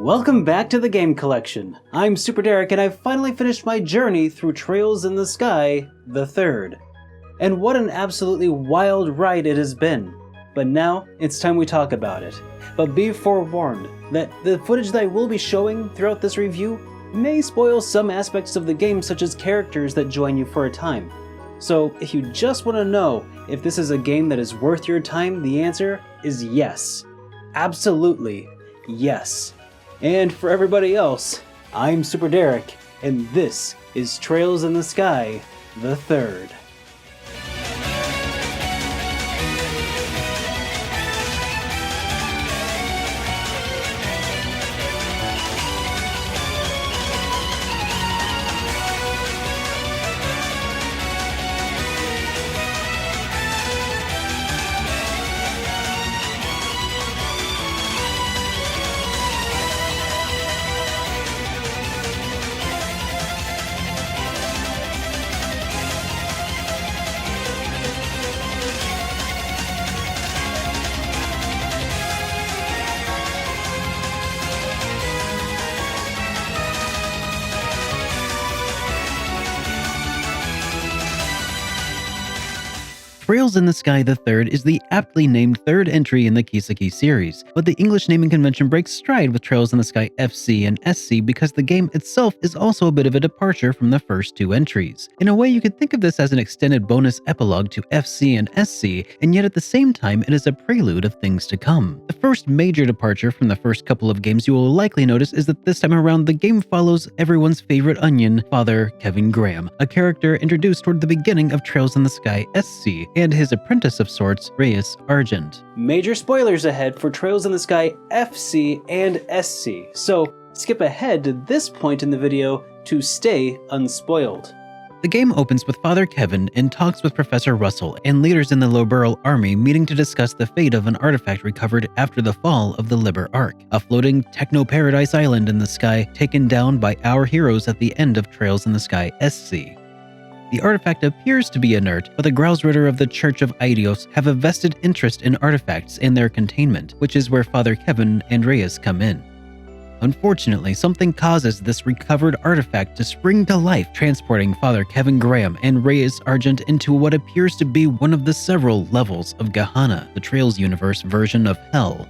Welcome back to the Game Collection. I'm SuperDerek and I've finally finished my journey through Trails in the Sky, the third. And what an absolutely wild ride it has been. But now, it's time we talk about it. But be forewarned that the footage that I will be showing throughout this review may spoil some aspects of the game, such as characters that join you for a time. So if you just want to know if this is a game that is worth your time, the answer is yes. Absolutely yes. And for everybody else, I'm SuperDerek, and this is Trails in the Sky, the third. Trails in the Sky the Third is the aptly named third entry in the Kiseki series, but the English naming convention breaks stride with Trails in the Sky FC and SC because the game itself is also a bit of a departure from the first two entries. In a way, you could think of this as an extended bonus epilogue to FC and SC, and yet at the same time it is a prelude of things to come. The first major departure from the first couple of games you will likely notice is that this time around the game follows everyone's favorite onion, Father Kevin Graham, a character introduced toward the beginning of Trails in the Sky SC, and his apprentice of sorts, Reyes Argent. Major spoilers ahead for Trails in the Sky FC and SC, so skip ahead to this point in the video to stay unspoiled. The game opens with Father Kevin and talks with Professor Russell and leaders in the Loburl army meeting to discuss the fate of an artifact recovered after the fall of the Liber Ark, a floating techno-paradise island in the sky taken down by our heroes at the end of Trails in the Sky SC. The artifact appears to be inert, but the Grausritter of the Church of Eidos have a vested interest in artifacts and their containment, which is where Father Kevin and Reyes come in. Unfortunately, something causes this recovered artifact to spring to life, transporting Father Kevin Graham and Reyes Argent into what appears to be one of the several levels of Gehenna, the Trails universe version of Hell.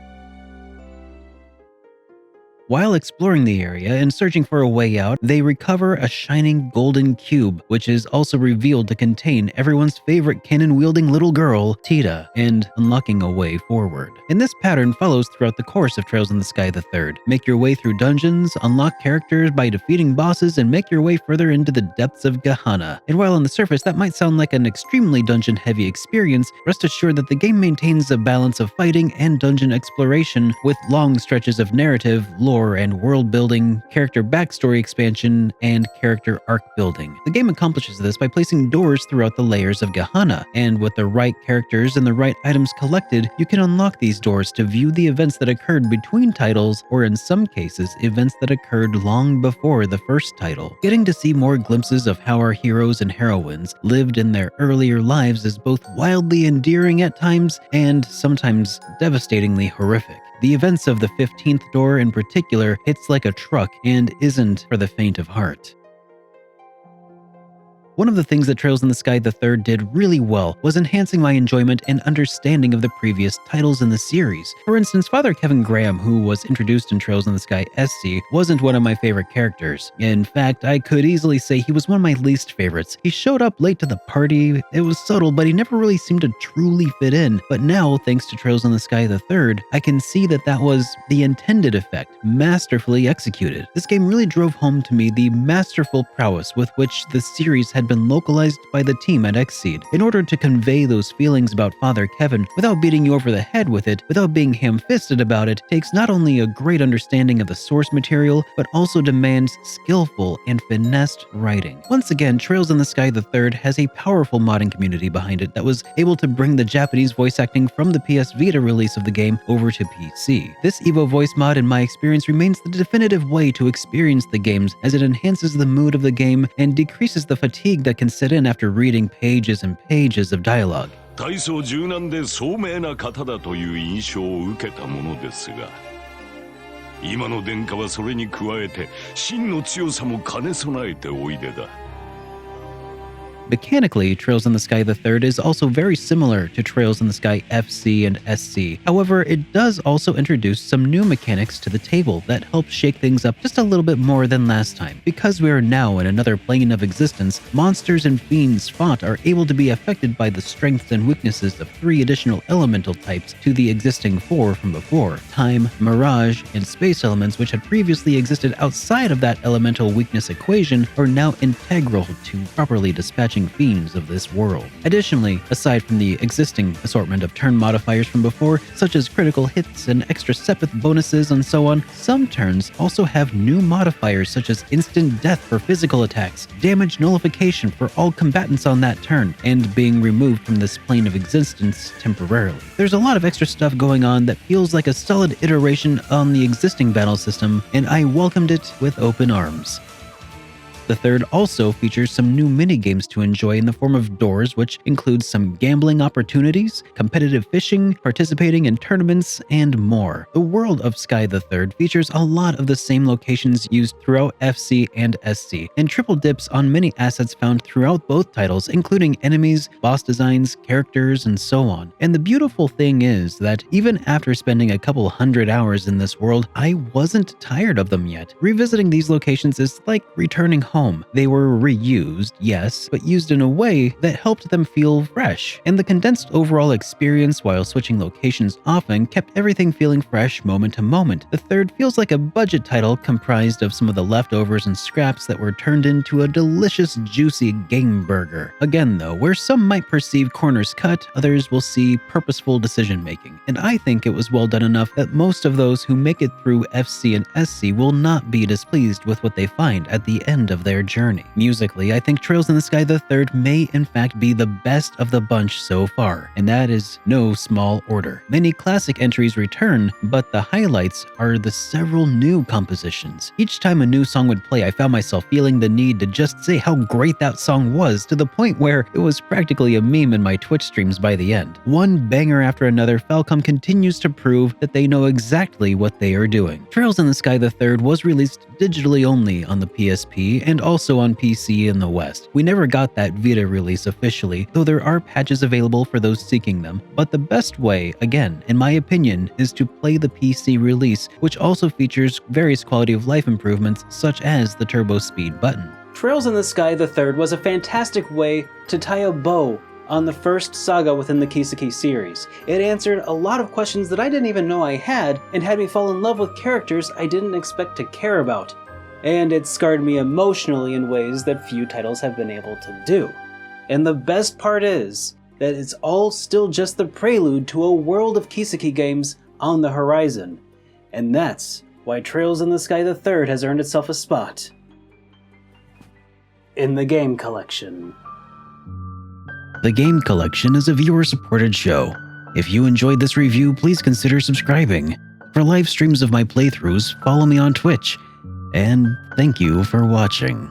While exploring the area and searching for a way out, they recover a shining golden cube, which is also revealed to contain everyone's favorite cannon-wielding little girl, Tita, and unlocking a way forward. And this pattern follows throughout the course of Trails in the Sky the Third. Make your way through dungeons, unlock characters by defeating bosses, and make your way further into the depths of Gehenna. And while on the surface that might sound like an extremely dungeon-heavy experience, rest assured that the game maintains a balance of fighting and dungeon exploration with long stretches of narrative, lore, and world building, character backstory expansion, and character arc building. The game accomplishes this by placing doors throughout the layers of Gehenna, and with the right characters and the right items collected, you can unlock these doors to view the events that occurred between titles, or in some cases, events that occurred long before the first title. Getting to see more glimpses of how our heroes and heroines lived in their earlier lives is both wildly endearing at times and sometimes devastatingly horrific. The events of the 15th door in particular hits like a truck and isn't for the faint of heart. One of the things that Trails in the Sky the Third did really well was enhancing my enjoyment and understanding of the previous titles in the series. For instance, Father Kevin Graham, who was introduced in Trails in the Sky SC, wasn't one of my favorite characters. In fact, I could easily say he was one of my least favorites. He showed up late to the party, it was subtle, but he never really seemed to truly fit in. But now, thanks to Trails in the Sky the Third, I can see that that was the intended effect, masterfully executed. This game really drove home to me the masterful prowess with which the series had been localized by the team at Xseed. In order to convey those feelings about Father Kevin without beating you over the head with it, without being ham-fisted about it, takes not only a great understanding of the source material, but also demands skillful and finessed writing. Once again, Trails in the Sky the Third has a powerful modding community behind it that was able to bring the Japanese voice acting from the PS Vita release of the game over to PC. This Evo voice mod, in my experience, remains the definitive way to experience the games, as it enhances the mood of the game and decreases the fatigue that can set in after reading pages and pages of dialogue. 大層柔軟で聡明な方だという印象を受けたものですが今の殿下はそれに加えて真の強さも兼ね備えておいでだ。 Mechanically, Trails in the Sky III is also very similar to Trails in the Sky FC and SC. However, it does also introduce some new mechanics to the table that help shake things up just a little bit more than last time. Because we are now in another plane of existence, monsters and fiends fought are able to be affected by the strengths and weaknesses of 3 additional elemental types to the existing 4 from before. Time, mirage, and space elements which had previously existed outside of that elemental weakness equation are now integral to properly dispatching fiends of this world. Additionally, aside from the existing assortment of turn modifiers from before, such as critical hits and extra sepith bonuses and so on, some turns also have new modifiers such as instant death for physical attacks, damage nullification for all combatants on that turn, and being removed from this plane of existence temporarily. There's a lot of extra stuff going on that feels like a solid iteration on the existing battle system, and I welcomed it with open arms. The third also features some new minigames to enjoy in the form of doors, which includes some gambling opportunities, competitive fishing, participating in tournaments, and more. The world of Sky the Third features a lot of the same locations used throughout FC and SC, and triple dips on many assets found throughout both titles, including enemies, boss designs, characters, and so on. And the beautiful thing is that even after spending a couple hundred hours in this world, I wasn't tired of them yet. Revisiting these locations is like returning home. They were reused, yes, but used in a way that helped them feel fresh. And the condensed overall experience while switching locations often kept everything feeling fresh moment to moment. The third feels like a budget title comprised of some of the leftovers and scraps that were turned into a delicious, juicy game burger. Again though, where some might perceive corners cut, others will see purposeful decision making. And I think it was well done enough that most of those who make it through FC and SC will not be displeased with what they find at the end of their journey. Musically, I think Trails in the Sky III may in fact be the best of the bunch so far, and that is no small order. Many classic entries return, but the highlights are the several new compositions. Each time a new song would play, I found myself feeling the need to just say how great that song was, to the point where it was practically a meme in my Twitch streams by the end. One banger after another, Falcom continues to prove that they know exactly what they are doing. Trails in the Sky III was released digitally only on the PSP and also on PC in the West. We never got that Vita release officially, though there are patches available for those seeking them, but the best way, again, in my opinion, is to play the PC release, which also features various quality of life improvements such as the turbo speed button. Trails in the Sky III was a fantastic way to tie a bow on the first saga within the Kiseki series. It answered a lot of questions that I didn't even know I had, and had me fall in love with characters I didn't expect to care about. And it scarred me emotionally in ways that few titles have been able to do. And the best part is that it's all still just the prelude to a world of Kiseki games on the horizon. And that's why Trails in the Sky III has earned itself a spot in the Game Collection. The Game Collection is a viewer-supported show. If you enjoyed this review, please consider subscribing. For live streams of my playthroughs, follow me on Twitch. And thank you for watching.